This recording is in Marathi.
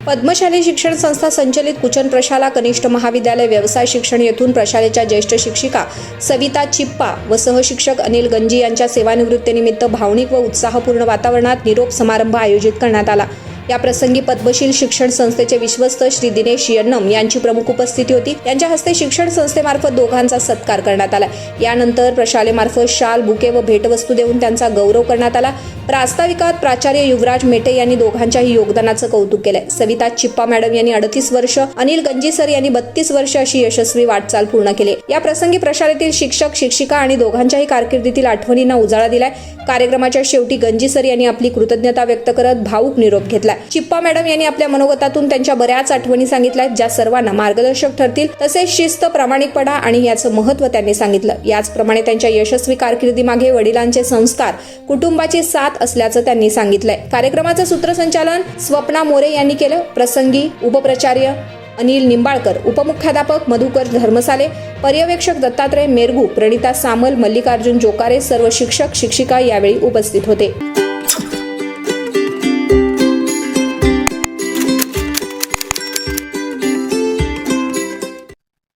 पद्मशाली शिक्षण संस्था संचलित कुचन प्रशाला कनिष्ठ महाविद्यालय व्यवसाय शिक्षण येथून प्रशालेच्या ज्येष्ठ शिक्षिका सविता चिप्पा व सहशिक्षक अनिल गंजी यांच्या सेवानिवृत्तीनिमित्त भावनिक व उत्साहपूर्ण वातावरणात निरोप समारंभ आयोजित करण्यात आला। या प्रसंगी पद्मशील शिक्षण संस्थेचे विश्वस्त श्री दिनेश यन्नम यांची प्रमुख उपस्थिती होती। यांच्या हस्ते शिक्षण संस्थेमार्फत दोघांचा सत्कार करण्यात आला। यानंतर प्रशालेमार्फत शाल, बुके व भेटवस्तू देऊन त्यांचा गौरव करण्यात आला। प्रास्ताविकात प्राचार्य युवराज मेटे यांनी दोघांच्याही योगदानाचं कौतुक केलंय। सविता चिप्पा मॅडम यांनी 38 वर्ष, अनिल गंजी सर यांनी 32 वर्ष अशी यशस्वी वाटचाल पूर्ण केली। या प्रसंगी प्रशालेतील शिक्षक, शिक्षिका आणि दोघांच्याही कारकिर्दीतील आठवणींना उजाळा दिलाय। कार्यक्रमाच्या शेवटी गंजी सर यांनी आपली कृतज्ञता व्यक्त करत भावूक निरोप घेतला। चिप्पा मॅडम यांनी आपल्या मनोगतातून त्यांच्या बऱ्याच आठवणी सांगितल्या, ज्या सर्वांना मार्गदर्शक ठरतील। तसेच शिस्त, प्रामाणिकपणा आणि याचं महत्त्व त्यांनी सांगितलं। याचप्रमाणे त्यांच्या यशस्वी कारकिर्दीमागे वडिलांचे संस्कार, कुटुंबाची साथ असल्याचं त्यांनी सांगितलंय। कार्यक्रमाचं सूत्रसंचालन स्वप्ना मोरे यांनी केलं। प्रसंगी उपप्राचार्य अनिल निंबाळकर, उपमुख्याध्यापक मधुकर धर्मसाले, पर्यवेक्षक दत्तात्रय मेरगू, प्रणिता सामल, मल्लिकार्जुन जोकारे, सर्व शिक्षक, शिक्षिका यावेळी उपस्थित होते।